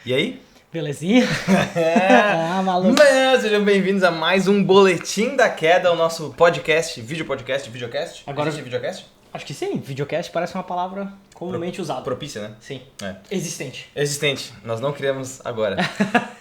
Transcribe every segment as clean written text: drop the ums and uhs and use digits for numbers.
E aí? Belezinha? Maluco. Sejam bem-vindos a mais um Boletim da Queda, o nosso podcast, videocast? Agora- Existe videocast? Acho que sim, videocast parece uma palavra comumente usada. Propícia, né? Sim. É. Existente. Existente, nós não criamos agora.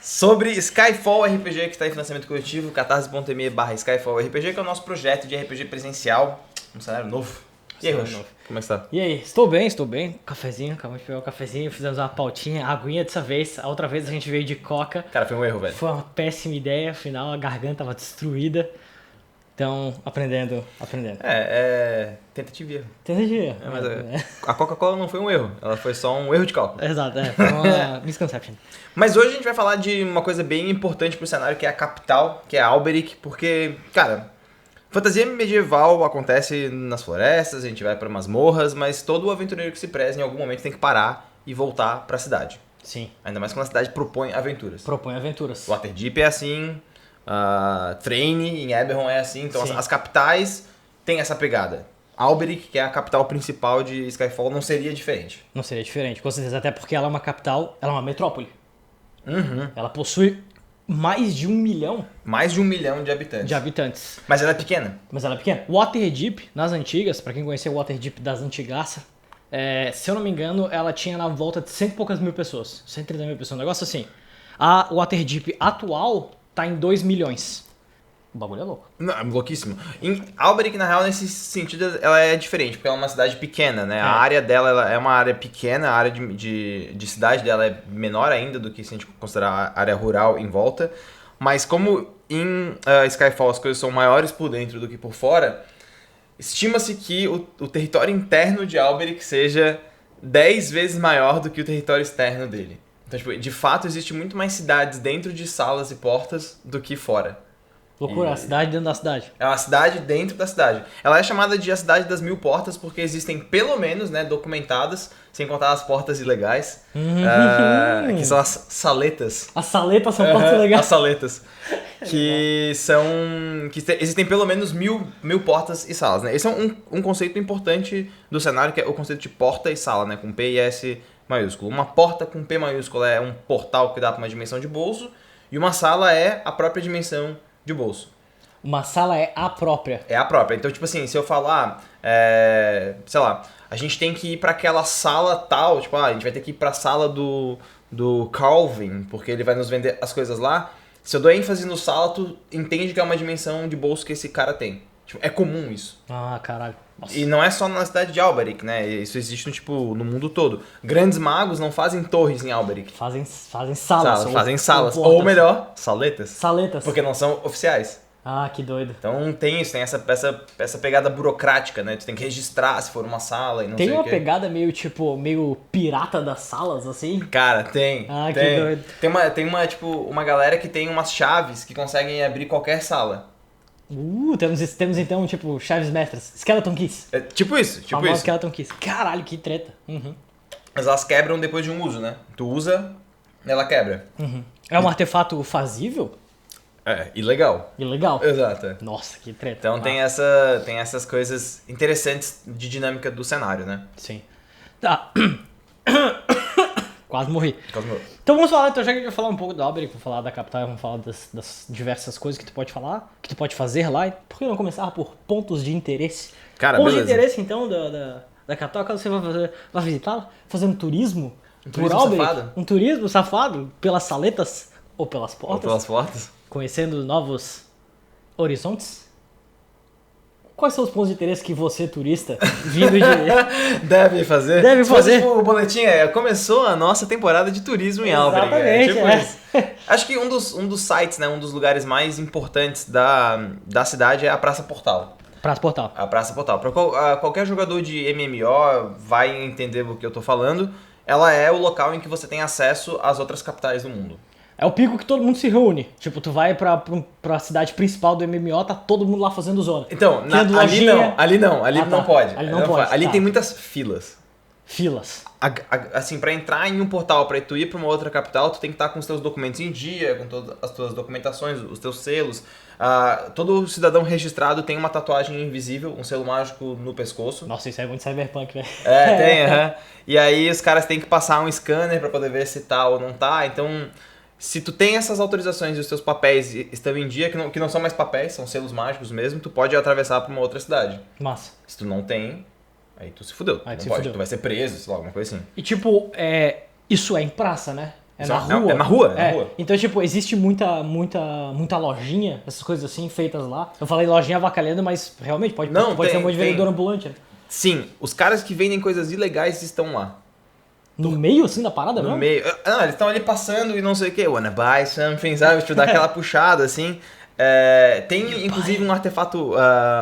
Sobre Skyfall RPG, que está em financiamento coletivo, catarse.me/Skyfall RPG, que é o nosso projeto de RPG presencial, um cenário novo. E aí, Cenário Roxo? novo. Como é que você tá? E aí, estou bem. Cafezinho, acabamos de pegar o cafezinho, fizemos uma pautinha, aguinha dessa vez. A outra vez a gente veio de coca. Cara, foi um erro, velho. Foi uma péssima ideia, afinal a garganta tava destruída. Então, aprendendo. Tentativa e erro. Entendi. Mas a Coca-Cola não foi um erro, ela foi só um erro de cálculo. Exato, foi uma misconception. Mas hoje a gente vai falar de uma coisa bem importante pro cenário, que é a capital, que é Alberic, porque, cara, fantasia medieval acontece nas florestas, a gente vai pra masmorras, mas todo aventureiro que se preze em algum momento tem que parar e voltar pra cidade. Sim, Ainda mais quando a cidade propõe aventuras. propõe aventuras. Waterdeep é assim, Thráine em Eberron é assim, então Sim. as capitais têm essa pegada. Alberic, que é a capital principal de Skyfall, não seria diferente. Não seria diferente, com certeza, até porque ela é uma capital, ela é uma metrópole. Uhum. Ela possui mais de 1 milhão Mais de 1 milhão de habitantes. de habitantes. Mas ela é pequena. Mas ela é pequena. Waterdeep, nas antigas, pra quem conheceu Waterdeep das antigaças, se eu não me engano, ela tinha na volta de 100 e poucas mil pessoas. 130 mil pessoas, um negócio assim. A Waterdeep atual tá em 2 milhões. O bagulho é louco. Não, é louquíssimo. Em Alberic, na real, nesse sentido, ela é diferente, porque ela é uma cidade pequena, né? A área dela ela é uma área pequena, a área de cidade dela é menor ainda do que se a gente considerar a área rural em volta. Mas como em Skyfall as coisas são maiores por dentro do que por fora, estima-se que o território interno de Alberic seja 10 vezes maior do que o território externo dele. Então, tipo, de fato, existe muito mais cidades dentro de salas e portas do que fora. Loucura, a cidade dentro da cidade. É uma cidade dentro da cidade. Ela é chamada de a Cidade das Mil Portas porque existem pelo menos, né, documentadas, sem contar as portas ilegais, que são as saletas. As saletas são portas legais. As saletas. Que são... existem pelo menos mil portas e salas, né? Esse é um conceito importante do cenário, que é o conceito de porta e sala, né? Com P e S maiúsculo. Uma porta com P maiúsculo é um portal que dá para uma dimensão de bolso, e uma sala é a própria dimensão de bolso. Uma sala é a própria. É a própria. Então, tipo assim, se eu falar, sei lá, a gente tem que ir pra aquela sala tal, tipo, a gente vai ter que ir pra sala do Calvin, porque ele vai nos vender as coisas lá. Se eu dou ênfase no sala, tu entende que é uma dimensão de bolso que esse cara tem. Tipo, é comum isso. Ah, caralho. Nossa. E não é só na cidade de Alberic, né? Isso existe no mundo todo. Grandes magos não fazem torres em Alberic. Fazem salas. Fazem salas. portas. Ou melhor, saletas. Saletas. Porque não são oficiais. Ah, que doido. Então tem isso, tem essa pegada burocrática, né? Tu tem que registrar se for uma sala e não Tem sei uma o quê. pegada meio pirata das salas, assim? Cara, tem. Ah, que tem. doido. Tem uma galera que tem umas chaves que conseguem abrir qualquer sala. Temos então, tipo, chaves mestras. Skeleton Keys. É tipo isso. Famoso Skeleton Keys. Caralho, que treta. Uhum. Mas elas quebram depois de um uso, né? Tu usa, ela quebra. Uhum. É um artefato fazível? É, ilegal. Ilegal. Exato. é. Nossa, que treta. Então tem essas coisas interessantes de dinâmica do cenário, né? Sim. Tá. Quase morri. Cosmo. Então vamos falar, então já que a gente vai falar um pouco da Alberic, vamos falar da capital, vamos falar das diversas coisas que tu pode falar, que tu pode fazer lá. Por que não começar por pontos de interesse? Cara, pontos beleza. de interesse, então, da capital, caso você vai visitá-la, fazendo turismo, turismo por Alberic, safado? um turismo safado pelas saletas ou pelas Ou portas, pelas portas. conhecendo novos horizontes. Quais são os pontos de interesse que você, turista, vindo de... Deve fazer. Deve Se fosse, fazer. tipo, o boletim começou a nossa temporada de turismo em Alberic. Exatamente, Tipo é. isso. Acho que um dos sites, né, um dos lugares mais importantes da cidade é a Praça Portal. Praça Portal. A Praça Portal. Pra qualquer jogador de MMO vai entender o que eu tô falando. Ela é o local em que você tem acesso às outras capitais do mundo. É o pico que todo mundo se reúne. Tipo, tu vai pra cidade principal do MMO, tá todo mundo lá fazendo zona. Então, Tendo ali lojinha. não, ali Ah, não tá. pode. Ali não pode, Ali tá. tem muitas filas. Filas. Assim, pra entrar em um portal, pra tu ir pra uma outra capital, tu tem que estar com os teus documentos em dia, com todas as tuas documentações, os teus selos. Todo cidadão registrado tem uma tatuagem invisível, um selo mágico no pescoço. Nossa, isso é muito cyberpunk, velho. Tem, aham. E aí os caras têm que passar um scanner pra poder ver se tá ou não tá. Então, se tu tem essas autorizações e os teus papéis estão em dia, que não são mais papéis, são selos mágicos mesmo, tu pode atravessar pra uma outra cidade. Massa. Se tu não tem, aí tu se fudeu. Aí Tu tu não se pode, fudeu. tu vai ser preso, sei lá, alguma coisa assim. E tipo, isso é em praça, né? É Isso na rua. é na rua, é na rua. Então, tipo, existe muita lojinha, essas coisas assim, feitas lá. Eu falei lojinha avacalhando, mas realmente pode Não, ser um monte de tem. vendedor ambulante, né? Sim, os caras que vendem coisas ilegais estão lá. No meio, assim, da parada No mesmo? meio. Não, eles estão ali passando e não sei o que. Wanna buy something, sabe? Tipo, dá aquela puxada assim. Tem inclusive um artefato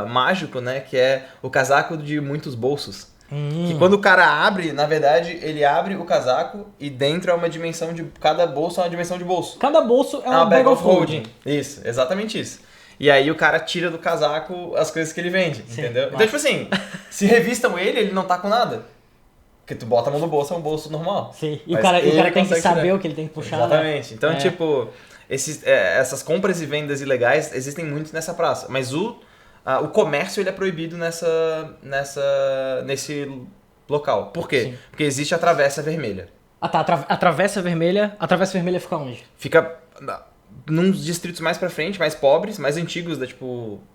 mágico, né? Que é o casaco de muitos bolsos. Que quando o cara abre, na verdade, ele abre o casaco e dentro é uma dimensão de. Cada bolso é uma dimensão de bolso. Cada bolso é É uma uma bag of holding. Isso, exatamente isso. E aí o cara tira do casaco as coisas que ele vende, entendeu? Então, tipo assim, se revistam ele não tá com nada. Porque tu bota a mão no bolso, é um bolso normal. Sim, e o Mas cara ele tem que consegue saber tirar. o que ele tem que puxar, Exatamente. né? Então, tipo, essas compras e vendas ilegais existem muito nessa praça. Mas o comércio ele é proibido nesse local. Por quê? Sim. Porque existe a Travessa Vermelha. Ah tá, a Travessa Vermelha fica onde? Fica nos distritos mais pra frente, mais pobres, mais antigos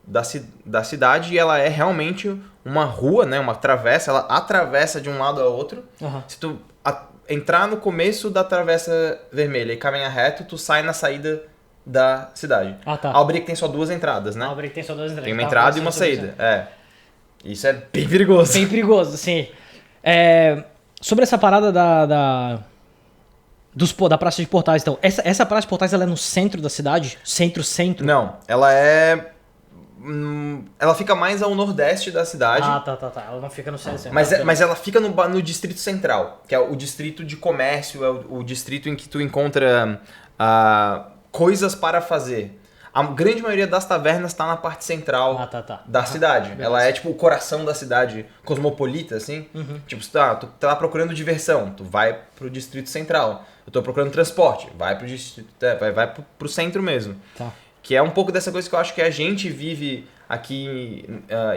da cidade, e ela é realmente uma rua, né, uma travessa, ela atravessa de um lado ao outro. Aham. Se tu entrar no começo da Travessa Vermelha e caminhar reto, tu sai na saída da cidade. Ah, tá. Albric tem só 2 entradas, né? Albric tem só 2 entradas. Tem uma Tá, entrada e uma sobre isso. saída. Isso é bem perigoso. Bem perigoso, sim. Sobre essa parada da Praça de Portais, então. Essa Praça de Portais ela é no centro da cidade? Centro? Não, ela ela fica mais ao nordeste da cidade. Ah, tá. Ela não fica no centro. Mas ela fica no distrito central, que é o distrito de comércio, é o distrito em que tu encontra coisas para fazer. A grande maioria das tavernas está na parte central da cidade. Beleza. Ela é tipo o coração da cidade cosmopolita, assim. Tipo, tu tá lá procurando diversão, tu vai pro distrito central. Eu tô procurando transporte, vai pro distrito, vai pro centro mesmo. Tá. Que é um pouco dessa coisa que eu acho que a gente vive aqui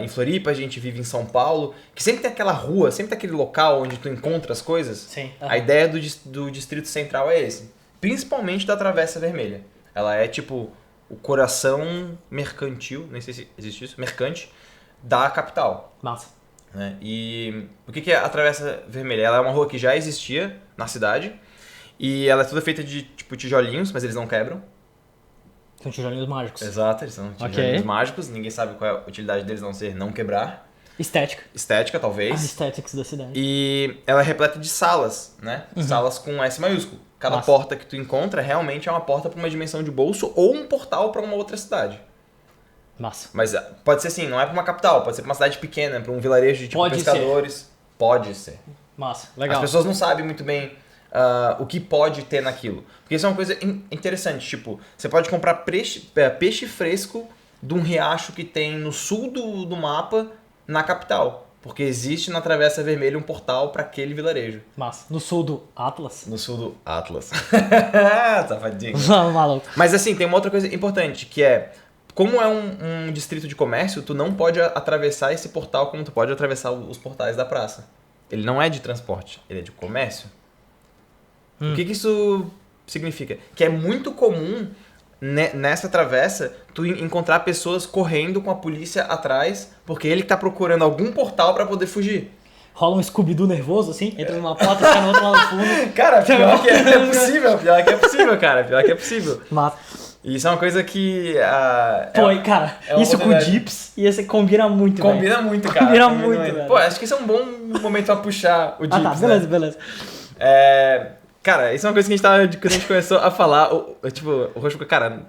em Floripa, a gente vive em São Paulo, que sempre tem aquela rua, sempre tem aquele local onde tu encontra as coisas. Sim. A ideia do Distrito Central é esse. Principalmente da Travessa Vermelha. Ela é tipo o coração mercantil, nem sei se existe isso, mercante, da capital. Massa. Né? E o que é a Travessa Vermelha? Ela é uma rua que já existia na cidade e ela é toda feita de tipo tijolinhos, mas eles não quebram. São tijolinhos mágicos. Exato, eles são tijolinhos mágicos, ninguém sabe qual é a utilidade deles a não ser não quebrar. Estética, talvez. As estéticas da cidade. E ela é repleta de salas, né? Salas com S maiúsculo. Cada Massa. porta que tu encontra realmente é uma porta para uma dimensão de bolso ou um portal para uma outra cidade. Massa. Mas pode ser assim, não é para uma capital, pode ser para uma cidade pequena, para um vilarejo de tipo Pode pescadores. Pode ser. Massa. Legal. As pessoas não sabem muito bem o que pode ter naquilo. Porque isso é uma coisa interessante. Tipo, você pode comprar peixe fresco de um riacho que tem no sul do mapa na capital. Porque existe na Travessa Vermelha um portal para aquele vilarejo. Massa. No sul do Atlas. No sul do Atlas. Safadinho. Maluco. Mas assim, tem uma outra coisa importante, que é... Como é um distrito de comércio, tu não pode atravessar esse portal como tu pode atravessar os portais da praça. Ele não é de transporte, ele é de comércio. O que isso significa? Que é muito comum nessa travessa tu encontrar pessoas correndo com a polícia atrás porque ele tá procurando algum portal para poder fugir. Rola um Scooby-Doo nervoso, assim, entra numa porta, sai no outro lado do fundo. Cara, pior que é possível, pior que é possível. Mata. E isso é uma coisa que... Pô, cara, é uma isso com o oportunidade. Dips combina muito, velho. Combina muito, cara. Combina muito, velho. Pô, acho que esse é um bom momento pra puxar o Dips, tá, beleza. Cara, isso é uma coisa que a gente tava... Quando a gente começou a falar, o Roxo ficou, cara,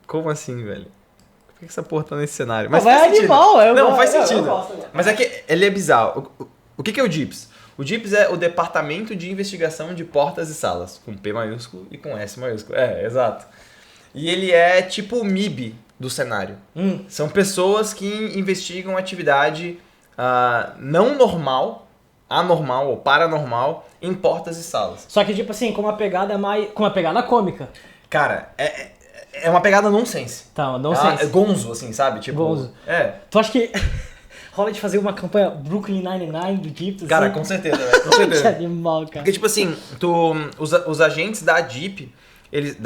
como assim, velho? Por que essa porra tá nesse cenário? Mas vai faz sentido. animal, Não, faz eu sentido. gosto. Mas é que ele é bizarro. O que é o Dips? O Dips é o Departamento de Investigação de Portas e Salas, com P maiúsculo e com S maiúsculo. Exato. E ele é tipo o MIB do cenário. São pessoas que investigam atividade não normal anormal ou paranormal em portas e salas. Só que, tipo assim, com uma pegada mais. Com uma pegada cômica. Cara, é uma pegada nonsense. Tá, não sei. É gonzo, assim, sabe? Tipo, Gonzo. Tu acha que rola de fazer uma campanha Brooklyn Nine-Nine do Jeep? Assim? Cara, com certeza, velho. Com Que certeza. animal, cara. Porque, tipo assim, os agentes da Jeep, eles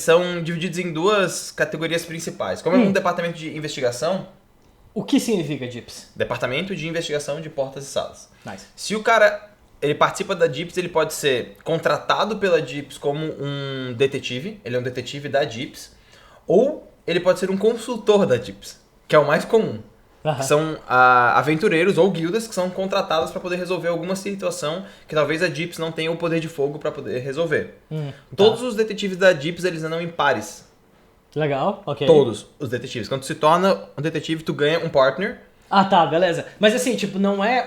são divididos em duas categorias principais. Como é um departamento de investigação, O que significa Jeeps? departamento de investigação de portas e salas. Nice. Se o cara ele participa da Jeeps, ele pode ser contratado pela Jeeps como um detetive, ele é um detetive da Jeeps, ou ele pode ser um consultor da Jeeps, que é o mais comum. Aham. São aventureiros ou guildas que são contratados para poder resolver alguma situação que talvez a Jeeps não tenha o poder de fogo para poder resolver. Todos os detetives da Jeeps, eles andam em pares. Legal, ok. Todos os detetives. Quando tu se torna um detetive, tu ganha um partner. Ah, tá, beleza. Mas assim, tipo, não é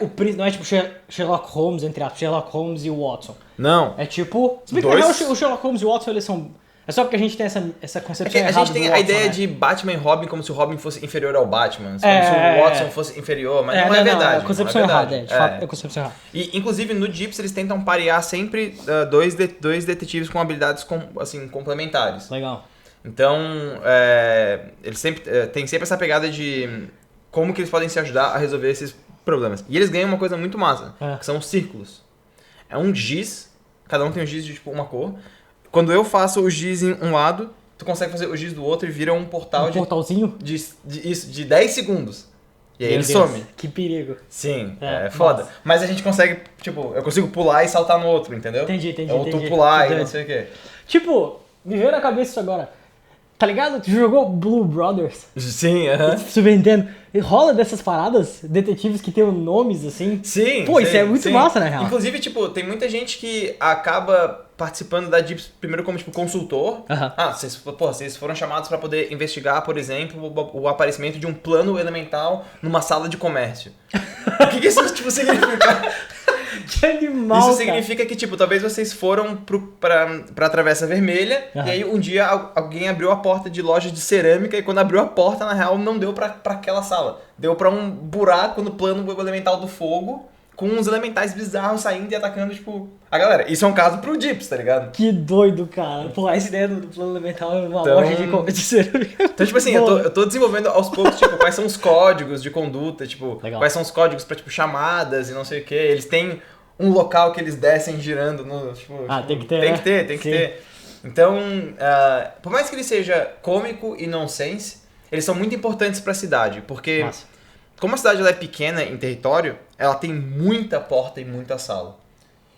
tipo Sherlock Holmes, entre aspas, Sherlock Holmes e o Watson. Não. É tipo... Se bem que na real, o Sherlock Holmes e o Watson, eles são... É só porque a gente tem essa concepção A errada gente tem do a Watson, ideia né? de Batman e Robin como se o Robin fosse inferior ao Batman, como se o Watson fosse inferior, mas não é verdade. É a concepção não é errada, verdade. de fato, é a concepção errada. E, inclusive, no Jeeps, eles tentam parear sempre dois detetives com habilidades assim, complementares. Legal. Então, eles sempre tem sempre essa pegada de como que eles podem se ajudar a resolver esses problemas. E eles ganham uma coisa muito massa, que são os círculos. É um giz, cada um tem um giz de tipo uma cor. Quando eu faço o giz em um lado, tu consegue fazer o giz do outro e vira um portal portalzinho? de 10 segundos. E aí Meu ele Deus, some. Que perigo. Sim, É, é foda. nossa. Mas a gente consegue, tipo, eu consigo pular e saltar no outro, entendeu? Entendi. Ou tu pular Que e não doido. sei o quê. Tipo, me veio na cabeça isso agora. Tá ligado? Tu jogou Blue Brothers? Sim, aham. Super Nintendo. E rola dessas paradas? Detetives que tem nomes assim? Sim. Pô, isso sim, é muito sim. massa, na real. Inclusive, tipo, tem muita gente que acaba participando da Jeeps primeiro como, tipo, consultor. Aham. Vocês foram chamados pra poder investigar, por exemplo, o aparecimento de um plano elemental numa sala de comércio. O que isso, tipo, significa? Que animal, Isso cara. significa que, tipo, talvez vocês foram pra Travessa Vermelha, Aham. e aí um dia alguém abriu a porta de loja de cerâmica, e quando abriu a porta, na real, não deu pra aquela sala. Deu pra um buraco no plano elemental do fogo, com uns elementais bizarros saindo e atacando, tipo, a galera. Isso é um caso pro Jeeps, tá ligado? Que doido, cara. Pô, essa ideia do plano elemental é uma Então- loja de cerâmica. Então, tipo assim, eu tô desenvolvendo aos poucos, tipo, quais são os códigos de conduta, tipo, Legal. quais são os códigos pra, tipo, chamadas e não sei o quê. Eles têm um local que eles descem girando no, tipo... Ah, tipo, tem que ter, Tem né? que ter, tem que Sim. ter. Então, por mais que ele seja cômico e nonsense, eles são muito importantes pra cidade, porque... Massa. Como a cidade ela é pequena em território, ela tem muita porta e muita sala.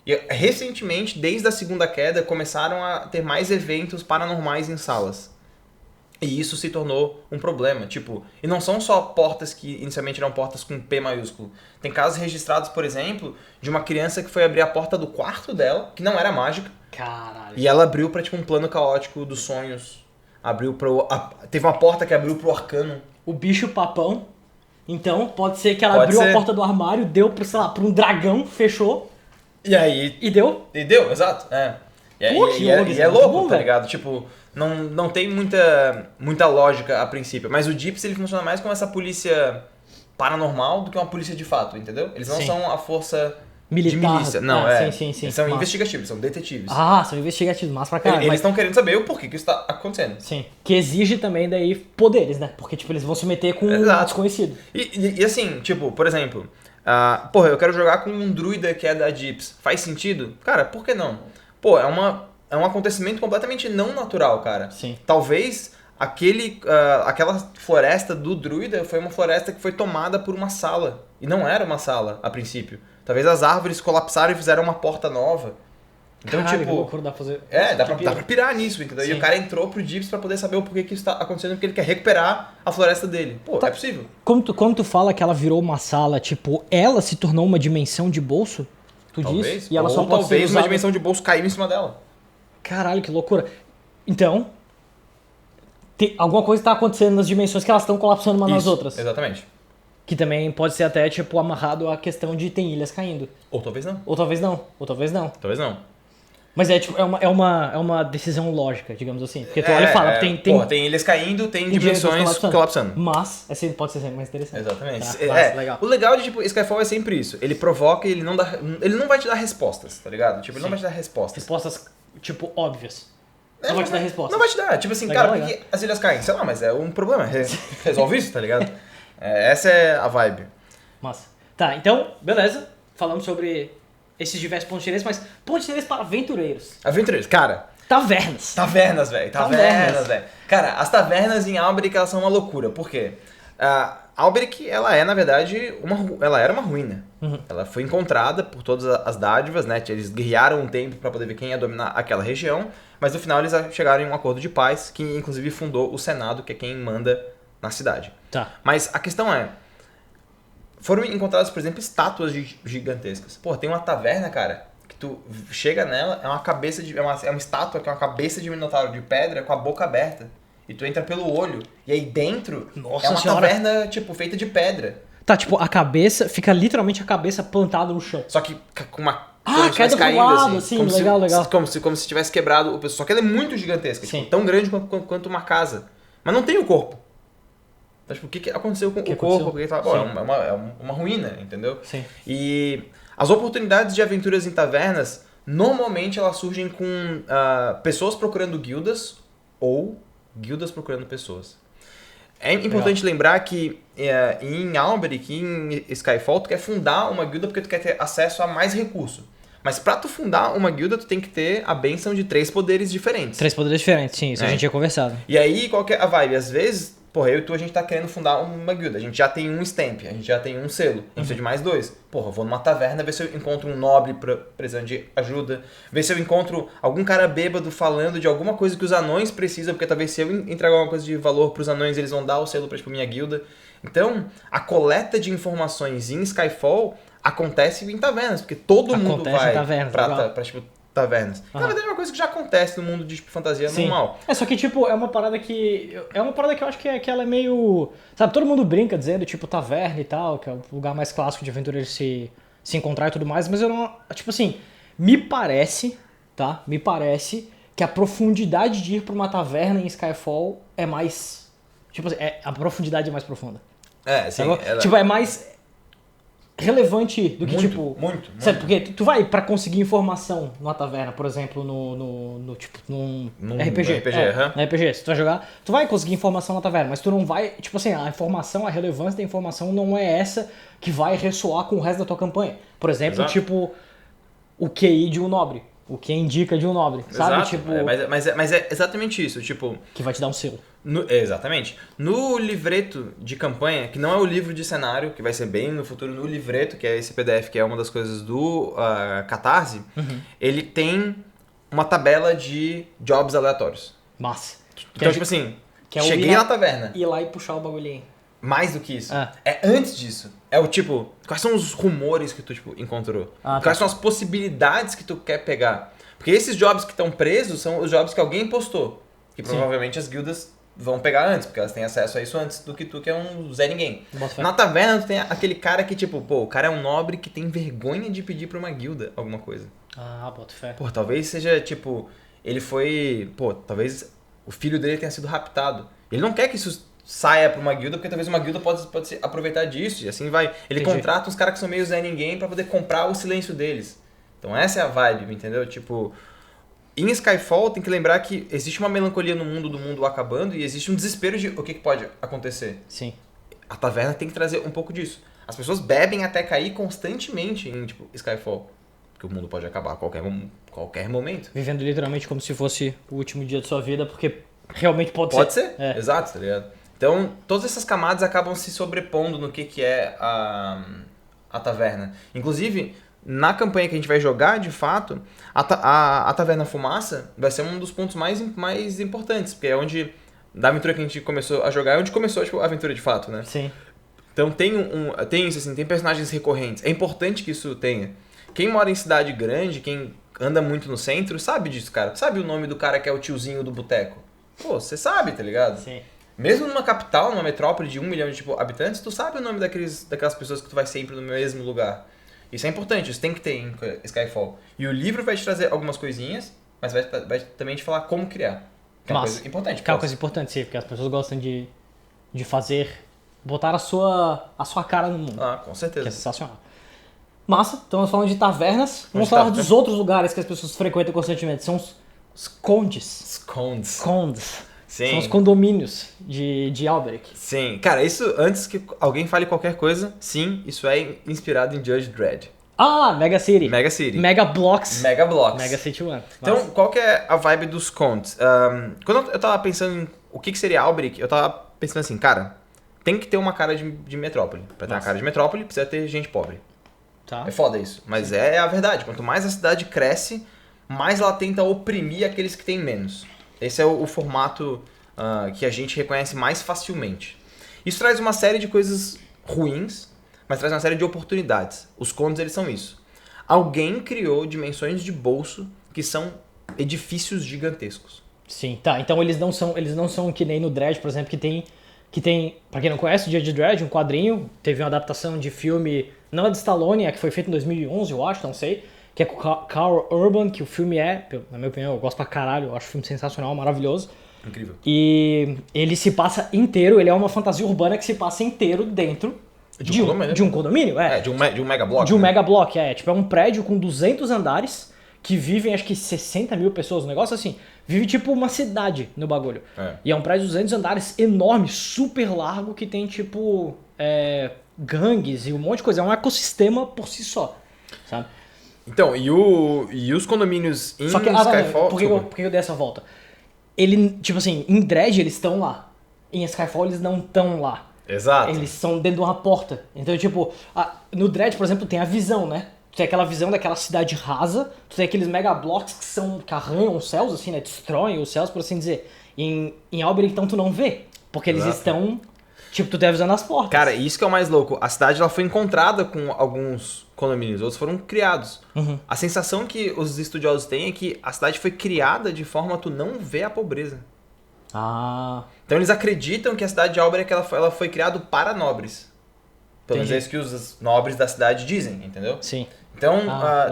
E recentemente, desde a segunda queda, começaram a ter mais eventos paranormais em salas. E isso se tornou um problema, tipo, e não são só portas que inicialmente eram portas com P maiúsculo. Tem casos registrados, por exemplo, de uma criança que foi abrir a porta do quarto dela, que não era mágica, Caralho. e ela abriu pra, tipo, um plano caótico dos sonhos. Teve uma porta que abriu pro arcano. O bicho papão. Então, pode ser que ela Pode abriu ser. a porta do armário, deu pra, sei lá, pra um dragão, fechou E aí e deu. E deu, exato. É. E, Pô, que louco, e isso é é muito louco, bom, tá velho. ligado? Tipo, não tem muita lógica a princípio. Mas o Jeeps, ele funciona mais como essa polícia paranormal do que uma polícia de fato, entendeu? Eles não Sim. são a força Militar. de milícia. Não, Ah, sim. Eles são Massa. investigativos, são detetives. Ah, são investigativos, massa pra caralho. Eles mas- estão querendo saber o porquê que isso tá acontecendo. Sim. Que exige também daí poderes, né? Porque, tipo, eles vão se meter com um Exato. desconhecido. E assim, tipo, por exemplo, eu quero jogar com um druida que é da Jeeps. Faz sentido? Cara, por que não? Pô, é um acontecimento completamente não natural, cara. Sim. Talvez aquela floresta do druida foi uma floresta que foi tomada por uma sala. E não era uma sala, a princípio. Talvez as árvores colapsaram e fizeram uma porta nova. Então, Caralho, tipo... que loucura dá pra fazer. Dá Que pra pirar nisso, entendeu? E Sim. o cara entrou pro Jeeps pra poder saber o porquê que isso tá acontecendo, porque ele quer recuperar a floresta dele. Pô, Tá. é possível. Quando tu fala que ela virou uma sala, tipo, ela se tornou uma dimensão de bolso? Tu Talvez. diz? E ela Ou só pode talvez ser uma usada... dimensão de bolso caiu em cima dela. Caralho, que loucura. Então, alguma coisa tá acontecendo nas dimensões que elas estão colapsando umas nas Isso, outras. Exatamente. Que também pode ser até, tipo, amarrado à questão de tem ilhas caindo. Ou talvez não. Ou talvez não. Ou talvez não. Talvez não. Mas é tipo, é uma decisão lógica, digamos assim. Porque tu olha e fala, tem ilhas caindo, tem dimensões colapsando. Mas, esse pode ser sempre mais interessante. Exatamente. Tá, legal. O legal de, tipo, Skyfall é sempre isso. Ele provoca e ele não vai te dar respostas, tá ligado? Tipo, ele não vai te dar respostas. Respostas, tipo, óbvias. Não vai te dar respostas. Não vai te dar. Tipo assim, legal, cara, por que as ilhas caem? Sei lá, mas é um problema. Resolve isso, tá ligado? Essa é a vibe. Massa. Tá, então, beleza. Falamos sobre esses diversos pontos de interesse, mas pontos de interesse para aventureiros. Aventureiros, cara. Tavernas. Tavernas, velho. Tavernas, velho. Cara, as tavernas em Alberic, elas são uma loucura. Por quê? Alberic, ela é, na verdade, ela era uma ruína. Uhum. Ela foi encontrada por todas as dádivas, né? Eles guerrearam um tempo pra poder ver quem ia dominar aquela região, mas no final eles chegaram em um acordo de paz, que inclusive fundou o Senado, que é quem manda na cidade. Tá. Mas a questão é, foram encontradas, por exemplo, estátuas gigantescas. Pô, tem uma taverna, cara, que tu chega nela, é uma cabeça de... É uma estátua que é uma cabeça de minotauro de pedra com a boca aberta. E tu entra pelo olho. E aí dentro Nossa é uma senhora. taverna, tipo, feita de pedra. Tá, tipo, a cabeça, fica literalmente a cabeça plantada no chão. Só que com uma... cai do lado, assim, legal. Como se tivesse quebrado o pessoal. Só que ela é muito gigantesca, tipo, tão grande quanto uma casa. Mas não tem o corpo. Então, tipo, o que aconteceu com o corpo? Porque é uma ruína, entendeu? Sim. E as oportunidades de aventuras em tavernas, normalmente elas surgem com pessoas procurando guildas ou guildas procurando pessoas. É importante lembrar que em Alberic, em Skyfall, tu quer fundar uma guilda porque tu quer ter acesso a mais recurso. Mas pra tu fundar uma guilda, tu tem que ter a bênção de 3 poderes diferentes. 3 poderes diferentes, sim, isso a gente tinha conversado. E aí, qual que é a vibe? Às vezes, porra, eu e tu, a gente tá querendo fundar uma guilda. A gente já tem um stamp, a gente já tem um selo. A gente precisa de mais 2. Porra, eu vou numa taverna ver se eu encontro um nobre precisando de ajuda. Ver se eu encontro algum cara bêbado falando de alguma coisa que os anões precisam. Porque talvez se eu entregar alguma coisa de valor pros anões, eles vão dar o selo pra, tipo, minha guilda. Então, a coleta de informações em Skyfall acontece em tavernas. Porque todo mundo vai pra tipo, tavernas. Na verdade é uma coisa que já acontece no mundo de, tipo, fantasia normal. Só que, tipo, é uma parada que eu acho que ela é meio... Sabe, todo mundo brinca dizendo, tipo, taverna e tal, que é o lugar mais clássico de aventureiro se encontrar e tudo mais, mas eu não... Tipo assim, me parece que a profundidade de ir pra uma taverna em Skyfall é mais... Tipo assim, a profundidade é mais profunda. Sim. Tipo, é mais... relevante do que, Muito. Sabe, porque tu vai pra conseguir informação numa taverna, por exemplo, num RPG. No RPG, se tu vai jogar, tu vai conseguir informação na taverna, mas tu não vai, tipo assim, a relevância da informação não é essa que vai ressoar com o resto da tua campanha. Por exemplo, tipo, o QI de um nobre, o que indica de um nobre, sabe? Exato. Tipo, mas é exatamente isso, tipo... Que vai te dar um selo. Exatamente. No livreto de campanha, que não é o livro de cenário, que vai ser bem no futuro, no livreto, que é esse PDF, que é uma das coisas do Catarse, ele tem uma tabela de jobs aleatórios. Massa. Então, tipo assim, cheguei na taverna. Ir lá e puxar o bagulhinho. Mais do que isso. É antes disso. É o tipo, quais são os rumores que tu, tipo, encontrou? Quais são as possibilidades que tu quer pegar? Porque esses jobs que estão presos são os jobs que alguém postou. Que provavelmente as guildas vão pegar antes, porque elas têm acesso a isso antes do que tu, que é um Zé Ninguém. Na taverna, tu tem aquele cara que, tipo, pô, o cara é um nobre que tem vergonha de pedir pra uma guilda alguma coisa. Bota fé. Pô, talvez seja, tipo, ele foi... Pô, talvez o filho dele tenha sido raptado. Ele não quer que isso saia pra uma guilda, porque talvez uma guilda pode se aproveitar disso, e assim vai. Ele contrata uns caras que são meio Zé Ninguém pra poder comprar o silêncio deles. Então essa é a vibe, entendeu? Tipo... Em Skyfall, tem que lembrar que existe uma melancolia no mundo do mundo acabando e existe um desespero de o que pode acontecer. Sim. A taverna tem que trazer um pouco disso. As pessoas bebem até cair constantemente em, tipo, Skyfall. Porque o mundo pode acabar a qualquer momento. Vivendo literalmente como se fosse o último dia de sua vida, porque realmente pode ser. Exato, tá ligado? Então, todas essas camadas acabam se sobrepondo no que é a taverna. Inclusive... Na campanha que a gente vai jogar, de fato, a Taverna Fumaça vai ser um dos pontos mais importantes, porque é onde, da aventura que a gente começou a jogar, é onde começou, tipo, a aventura de fato, né? Sim. Então tem isso, assim, tem personagens recorrentes. É importante que isso tenha. Quem mora em cidade grande, quem anda muito no centro, sabe disso, cara. Sabe o nome do cara que é o tiozinho do boteco? Pô, você sabe, tá ligado? Sim. Mesmo numa capital, numa metrópole de 1 milhão de, tipo, habitantes, tu sabe o nome daquelas pessoas que tu vai sempre no mesmo lugar. Isso é importante, isso tem que ter em Skyfall. E o livro vai te trazer algumas coisinhas, mas vai também te falar como criar. Que é uma coisa importante. Que é uma coisa importante, sim, porque as pessoas gostam de fazer, botar a sua cara no mundo. Ah, com certeza. Que é sensacional. Massa, estamos falando de tavernas. Vamos falar dos outros lugares que as pessoas frequentam constantemente. São os condes. Condes. Sim. São os condomínios de Alberic. Sim. Cara, isso, antes que alguém fale qualquer coisa, sim, isso é inspirado em Judge Dredd. Ah, Mega City. Mega City. Mega Blocks. Mega Blocks. Mega City One. Então, qual que é a vibe dos condes? Quando eu tava pensando em o que seria Alberic, eu tava pensando assim, cara, tem que ter uma cara de metrópole. Pra ter uma cara de metrópole, precisa ter gente pobre. Tá. É foda isso. Mas é a verdade. Quanto mais a cidade cresce, mais ela tenta oprimir aqueles que têm menos. Esse é o formato que a gente reconhece mais facilmente. Isso traz uma série de coisas ruins, mas traz uma série de oportunidades. Os condes, eles são isso. Alguém criou dimensões de bolso que são edifícios gigantescos. Sim, tá. Então eles não são que nem no Dredd, por exemplo, que tem, pra quem não conhece, o Judge Dredd, um quadrinho, teve uma adaptação de filme, não é de Stallone, é que foi feito em 2011, eu acho, não sei, que é com Carl Urban, que o filme na minha opinião, eu gosto pra caralho, eu acho o filme sensacional, maravilhoso. Incrível. E ele se passa inteiro, ele é uma fantasia urbana que se passa inteiro dentro de um condomínio. De um mega block. De um mega block, tipo, é um prédio com 200 andares, que vivem acho que 60 mil pessoas, um negócio assim. Vive tipo uma cidade no bagulho. E é um prédio de 200 andares enorme, super largo, que tem tipo gangues e um monte de coisa. É um ecossistema por si só, sabe? Então, e os condomínios em Skyfall... Por que eu dei essa volta? Ele, tipo assim, em Dredd eles estão lá. Em Skyfall eles não estão lá. Exato. Eles estão dentro de uma porta. Então, tipo, no Dredd, por exemplo, tem a visão, né? Tu tem aquela visão daquela cidade rasa, tu tem aqueles mega blocks que arranham os céus, assim, né? Destroem os céus, por assim dizer. E em Alberic, então, tu não vê. Porque eles estão... Tipo, tu tá visando as portas. Cara, isso que é o mais louco. A cidade ela foi encontrada com alguns condomínios, outros foram criados. A sensação que os estudiosos têm é que a cidade foi criada de forma a tu não ver a pobreza. Então eles acreditam que a cidade de Alberic ela foi criada para nobres. Pelo menos é isso que os nobres da cidade dizem, entendeu? Sim. Então,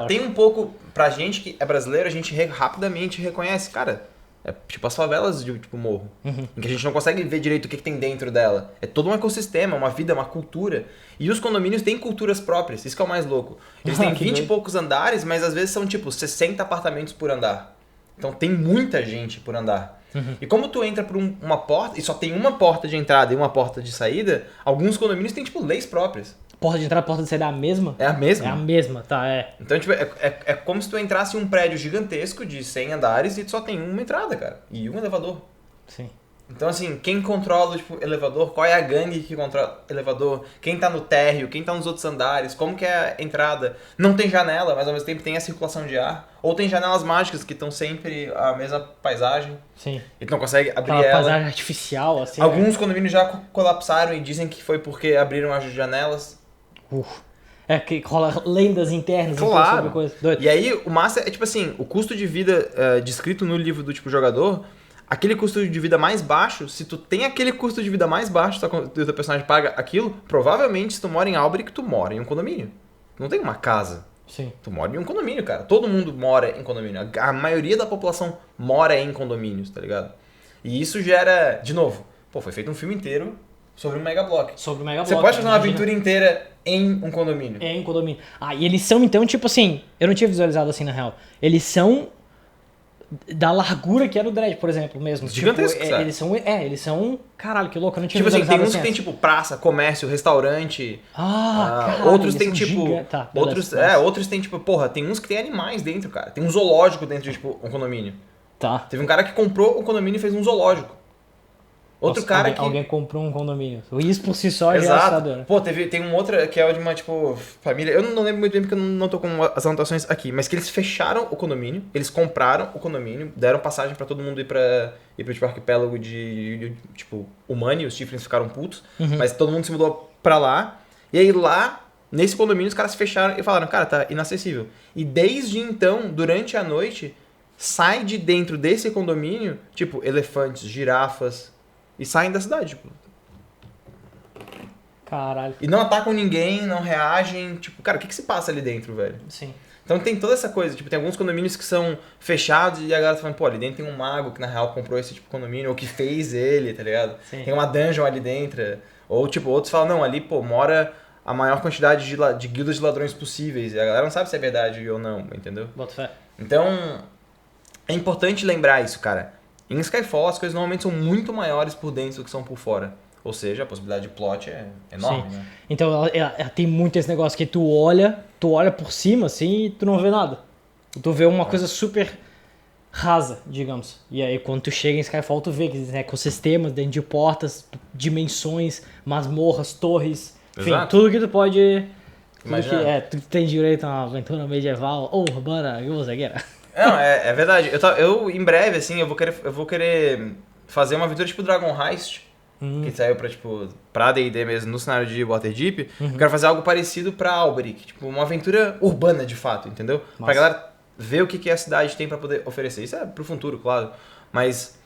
tem um pouco, pra gente que é brasileiro, a gente rapidamente reconhece, cara, é tipo as favelas de tipo morro, em que a gente não consegue ver direito o que tem dentro dela. É todo um ecossistema, uma vida, uma cultura. E os condomínios têm culturas próprias, isso que é o mais louco. Eles têm 20 e poucos andares, mas às vezes são tipo 60 apartamentos por andar. Então tem muita gente por andar. E como tu entra por uma porta, e só tem uma porta de entrada e uma porta de saída, alguns condomínios têm tipo leis próprias. Porta de entrada e porta de saída é a mesma? É a mesma? É a mesma, tá, Então, tipo, é como se tu entrasse em um prédio gigantesco de 100 andares e tu só tem uma entrada, cara. E um elevador. Sim. Então, assim, quem controla, tipo, elevador? Qual é a gangue que controla elevador? Quem tá no térreo? Quem tá nos outros andares? Como que é a entrada? Não tem janela, mas ao mesmo tempo tem a circulação de ar. Ou tem janelas mágicas que estão sempre a mesma paisagem. Sim. E tu não consegue abrir aquela ela. paisagem artificial, assim. Alguns condomínios já colapsaram e dizem que foi porque abriram as janelas. É que rola lendas internas claro. Sobre coisa doida. E aí, o massa é tipo assim, o custo de vida descrito no livro do tipo jogador, aquele custo de vida mais baixo, se tu tem aquele custo de vida mais baixo, só que o teu personagem paga aquilo, provavelmente se tu mora em Alberic, tu mora em um condomínio. Tu não tem uma casa. Sim. Tu mora em um condomínio, cara. Todo mundo mora em condomínio. A maioria da população mora em condomínios, tá ligado? E isso gera, de novo, foi feito um filme inteiro sobre um mega block. Sobre um mega block. Você pode fazer uma aventura inteira em um condomínio. É, em um condomínio. E eles são, então, tipo assim, eu não tinha visualizado assim na real. Eles são da largura que era o Dredd, por exemplo, mesmo. Gigantesco, tipo, eles são... Caralho, que louco, eu não tinha tipo assim, visualizado tem uns assim. que tem tipo praça, comércio, restaurante. Caralho, outros tem tipo... Tá, outros tem tipo... Porra, tem uns que tem animais dentro, cara. Tem um zoológico dentro de tipo um condomínio. Tá. Teve um cara que comprou o condomínio e fez um zoológico. Outro cara que... Alguém comprou um condomínio. Isso por si só Exato. já é assustador. Pô, tem um outro que é de uma, tipo, família... Eu não lembro muito bem porque eu não tô com as anotações aqui. Mas que eles fecharam o condomínio, eles compraram o condomínio, deram passagem pra todo mundo ir pro tipo, arquipélago de tipo, Humani, os Tiflins ficaram putos. Mas todo mundo se mudou pra lá. E aí lá, nesse condomínio, os caras fecharam e falaram, cara, tá inacessível. E desde então, durante a noite, sai de dentro desse condomínio, tipo, elefantes, girafas... E saem da cidade, tipo. Caralho. E não atacam ninguém, não reagem. Tipo, cara, o que se passa ali dentro, velho? Sim. Então tem toda essa coisa, tipo, tem alguns condomínios que são fechados e a galera tá falando, pô, ali dentro tem um mago que na real comprou esse tipo de condomínio, ou que fez ele, tá ligado? Sim. Tem uma dungeon ali dentro. Ou, tipo, outros falam, não, ali, pô, mora a maior quantidade de guildas de ladrões possíveis. E a galera não sabe se é verdade ou não, entendeu? Bota fé. Então, é importante lembrar isso, cara. Em Skyfall, as coisas normalmente são muito maiores por dentro do que são por fora. Ou seja, a possibilidade de plot é enorme, Sim. né? Então ela tem muito esse negócio que tu olha por cima assim e tu não vê nada. Tu vê uma coisa super rasa, digamos. E aí quando tu chega em Skyfall tu vê que existem ecossistemas dentro de portas, dimensões, masmorras, torres, enfim, Exato. tudo que tu pode... Tudo Imagina. que tu tem direito a uma aventura medieval ou urbana, que você queira. Não, é verdade. Eu, em breve, assim, eu vou querer fazer uma aventura tipo Dragon Heist, que saiu pra, tipo, pra D&D mesmo, no cenário de Waterdeep. Eu quero fazer algo parecido pra Alberic, tipo, uma aventura urbana, de fato, entendeu? Massa. Pra galera ver o que a cidade tem pra poder oferecer. Isso é pro futuro, claro. Mas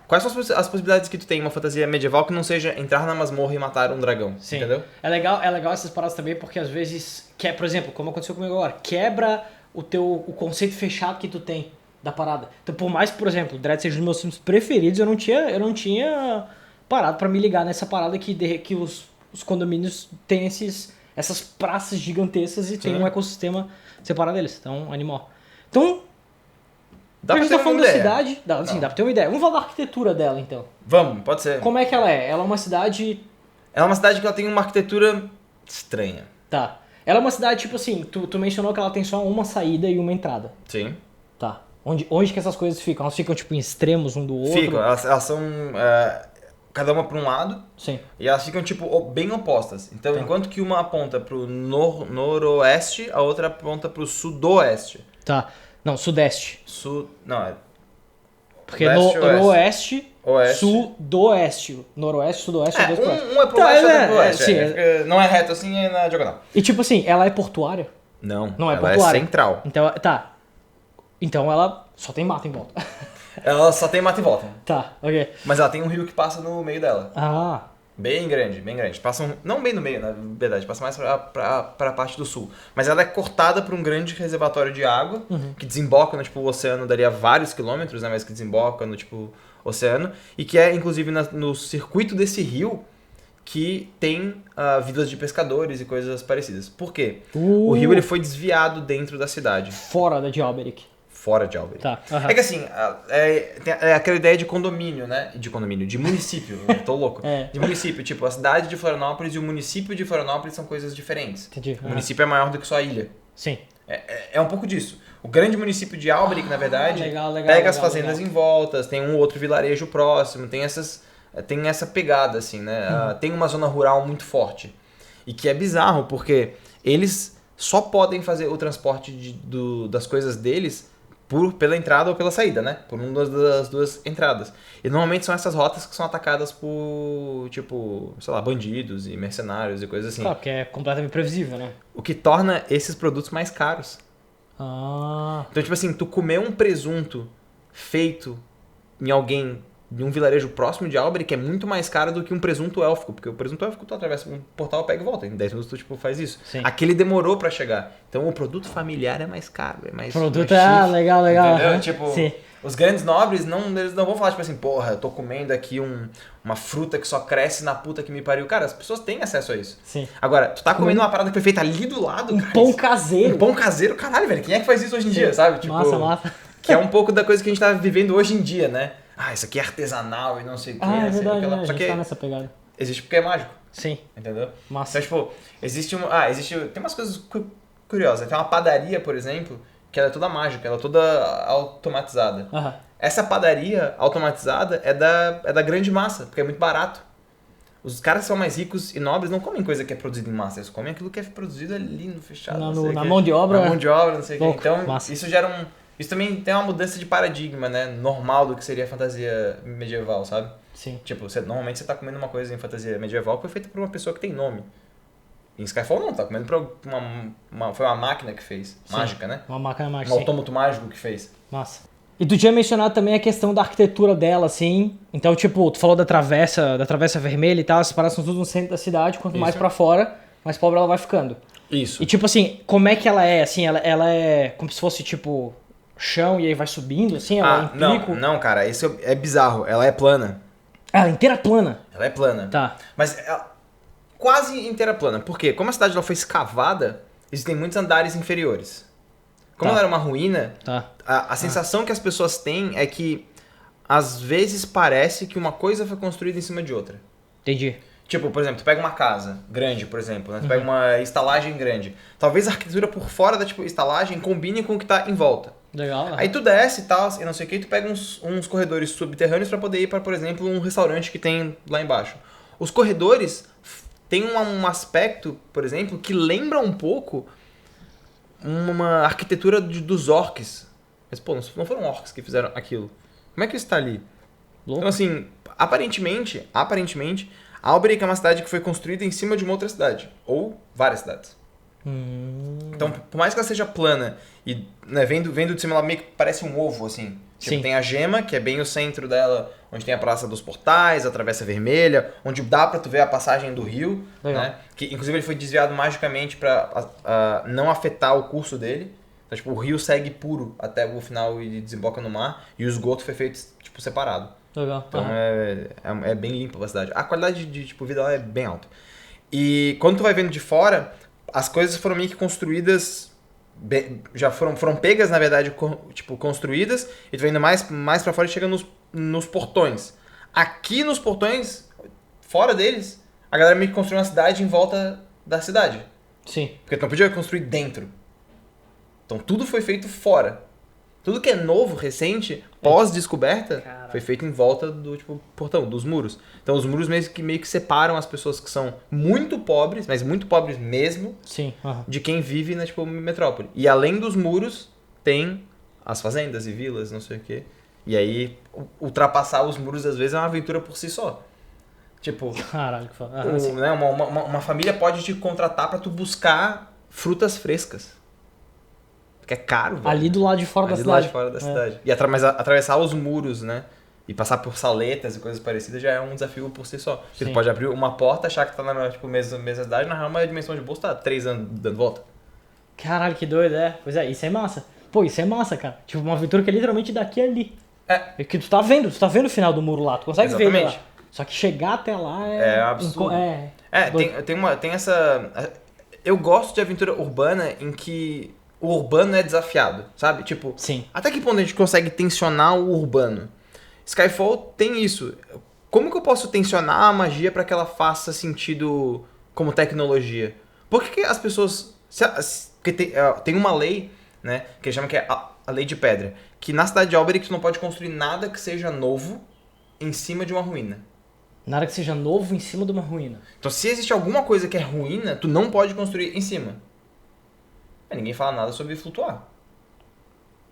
quais são as possibilidades que tu tem em uma fantasia medieval que não seja entrar na masmorra e matar um dragão, Sim. entendeu? É legal essas paradas também porque às vezes, por exemplo, como aconteceu comigo agora, quebra o conceito fechado que tu tem da parada. Então, por mais, por exemplo, o Dread seja um dos meus filmes preferidos, eu não tinha parado pra me ligar nessa parada que os condomínios têm essas praças gigantescas e tem um ecossistema separado deles. Então, animal. Então, Dá a pra gente ter tá uma falando da ideia. cidade. Dá pra ter uma ideia. Vamos falar da arquitetura dela, então. Vamos, pode ser. Como é que ela é? Ela é uma cidade... É uma cidade que ela tem uma arquitetura estranha. Tá. Ela é uma cidade, tipo assim, tu mencionou que ela tem só uma saída e uma entrada. Sim. Tá. Onde que essas coisas ficam? Elas ficam, tipo, em extremos um do outro? Ficam, elas são cada uma para um lado Sim. e elas ficam tipo bem opostas. Então, enquanto que uma aponta pro noroeste, a outra aponta pro sudoeste. Tá. Não, sudeste. Não, é Porque leste, noroeste, oeste. sudoeste. Noroeste, sudoeste, dois pro oeste. Um é pro Tá, leste e outro é pro oeste. sim, Porque não é reto assim, é na diagonal. E tipo assim, ela é portuária? Não, Não é ela portuária. é central. Então, tá. Então ela só tem mato em volta. Ela só tem mata e volta. Tá, ok. Mas ela tem um rio que passa no meio dela. Ah, Bem grande, bem grande. Passa não bem no meio, na verdade, passa mais pra parte do sul. Mas ela é cortada por um grande reservatório de água, que desemboca no tipo, o oceano, daria vários quilômetros, né? Mas que desemboca no tipo, oceano. E que é, inclusive, no circuito desse rio que tem vilas de pescadores e coisas parecidas. Por quê? O rio ele foi desviado dentro da cidade, fora da de Alberic. fora de Albany. Tá. aham. É que assim, é aquela ideia de condomínio, né? De município, eu tô louco. É. De município, tipo, a cidade de Florianópolis e o município de Florianópolis são coisas diferentes. Entendi. O município é maior do que só a ilha. Sim. É um pouco disso. O grande município de Albany, na verdade, legal, pega as legal, fazendas legal. em voltas, tem um outro vilarejo próximo, tem essa pegada, assim, né? Tem uma zona rural muito forte. E que é bizarro, porque eles só podem fazer o transporte das coisas deles pela entrada ou pela saída, né? Por uma das duas entradas. E normalmente são essas rotas que são atacadas por, tipo, sei lá, bandidos e mercenários e coisas assim. Claro, porque é completamente previsível, né? O que torna esses produtos mais caros. Ah. Então, tipo assim, tu comer um presunto feito em um vilarejo próximo de Albany, que é muito mais caro do que um presunto élfico, porque o presunto élfico tu atravessa um portal, pega e volta. Em 10 minutos tu tipo, faz isso. Sim. Aquele demorou pra chegar. Então o produto familiar é mais caro, é mais Produto mais é chique, legal. Entendeu? aham. Tipo, Sim. os grandes nobres, eles não vão falar, tipo assim, porra, eu tô comendo aqui uma fruta que só cresce na puta que me pariu. Cara, as pessoas têm acesso a isso. Sim. Agora, tu tá comendo uma parada que foi feita ali do lado, Um cara. pão caseiro. Um pão caseiro, caralho, velho. Quem é que faz isso hoje em dia, sabe? Tipo, Massa. que é um pouco da coisa que a gente tá vivendo hoje em dia, né? Ah, isso aqui é artesanal e não sei o que. Ah, é não sei verdade, aquela... né? A Só gente que tá nessa pegada. existe porque é mágico, Sim. entendeu? Massa. Então, tipo, tem umas coisas curiosas. Tem uma padaria, por exemplo, que ela é toda mágica, ela é toda automatizada. Aham. Essa padaria automatizada é da grande massa, porque é muito barato. Os caras que são mais ricos e nobres não comem coisa que é produzida em massa, eles comem aquilo que é produzido ali no fechado. não sei o Na quê. mão de obra. Na mão de obra, não sei o quê. Louco, Então, massa. isso gera Isso também tem uma mudança de paradigma, né? Normal do que seria a fantasia medieval, sabe? Sim. Tipo, normalmente você tá comendo uma coisa em fantasia medieval que foi feita por uma pessoa que tem nome. Em Skyfall não, tá comendo por foi uma máquina que fez. Sim. Mágica, né? Uma máquina Um mágica. Sim. autômato mágico que fez. Massa. E tu tinha mencionado também a questão da arquitetura dela, assim. Então, tipo, tu falou da travessa vermelha e tal, as paradas são tudo no centro da cidade, quanto mais Isso. pra fora, mais pobre ela vai ficando. Isso. E tipo assim, como é que ela é? Assim, ela é como se fosse tipo chão e aí vai subindo, assim, ela é em pico. não, cara, isso é bizarro. Ela é plana. Ela é inteira plana. Ela é plana. Tá. Mas ela, quase inteira plana. Por quê? Como a cidade ela foi escavada, existem muitos andares inferiores. Como Tá. ela era uma ruína, Tá. a sensação que as pessoas têm é que às vezes parece que uma coisa foi construída em cima de outra. Entendi. Tipo, por exemplo, tu pega uma casa grande, por exemplo, né? Tu pega uma estalagem grande. Talvez a arquitetura por fora da tipo, estalagem combine com o que tá em volta. Legal. Aí tu desce e tal, e não sei o que, e tu pega uns corredores subterrâneos pra poder ir pra, por exemplo, um restaurante que tem lá embaixo. Os corredores têm um aspecto, por exemplo, que lembra um pouco uma arquitetura dos orcs. Mas, pô, não foram orcs que fizeram aquilo. Como é que isso tá ali? Louco. Então, assim, aparentemente, Alberic é uma cidade que foi construída em cima de uma outra cidade. Ou várias cidades. Então, por mais que ela seja plana e né, vendo de cima ela meio que parece um ovo, assim. Tipo, Sim. tem a gema, que é bem o centro dela, onde tem a Praça dos Portais, a Travessa Vermelha, onde dá pra tu ver a passagem do rio, Legal. né? Que inclusive ele foi desviado magicamente pra não afetar o curso dele. Então, tipo, o rio segue puro até o final e desemboca no mar, e o esgoto foi feito, tipo, separado. Legal. Então Aham. é bem limpa a cidade. A qualidade de tipo, vida lá é bem alta. E quando tu vai vendo de fora, as coisas foram meio que construídas, já foram pegas, na verdade, tipo, construídas, e tu vai indo mais pra fora e chega nos portões. Aqui nos portões, fora deles, a galera meio que construiu uma cidade em volta da cidade. Sim. Porque tu não podia construir dentro. Então tudo foi feito fora. Tudo que é novo, recente, pós-descoberta, Caraca. foi feito em volta do tipo, portão, dos muros. Então os muros meio que separam as pessoas que são muito pobres, mas muito pobres mesmo, Sim. Aham. de quem vive na tipo, metrópole. E além dos muros, tem as fazendas e vilas, não sei o quê. E aí, ultrapassar os muros às vezes é uma aventura por si só. Tipo, Caralho, que foda. Aham, sim. né, uma família pode te contratar pra tu buscar frutas frescas. Porque é caro, velho. Ali do lado de fora da Ali do cidade. lado de fora da É. cidade. E mas atravessar os muros, né? E passar por saletas e coisas parecidas já é um desafio por si só. Porque Sim. tu pode abrir uma porta, achar que tá na tipo, mesma cidade, na real, uma dimensão de bolsa tá 3 anos dando volta. Caralho, que doido, é. Pois é, isso é massa. Pô, isso é massa, cara. Tipo, uma aventura que é literalmente daqui a ali. É. Que tu tá vendo o final do muro lá, tu consegue ver ele lá. Exatamente. Só que chegar até lá É absurdo. Tem essa... Eu gosto de aventura urbana em que o urbano é desafiado, sabe? Tipo, Sim. até que ponto a gente consegue tensionar o urbano? Skyfall tem isso. Como que eu posso tensionar a magia para que ela faça sentido como tecnologia? Por que as pessoas... Porque tem uma lei, né, que eles chamam que é a lei de pedra, que na cidade de Alberic tu não pode construir nada que seja novo em cima de uma ruína. Nada que seja novo em cima de uma ruína. Então se existe alguma coisa que é ruína, tu não pode construir em cima. Mas ninguém fala nada sobre flutuar.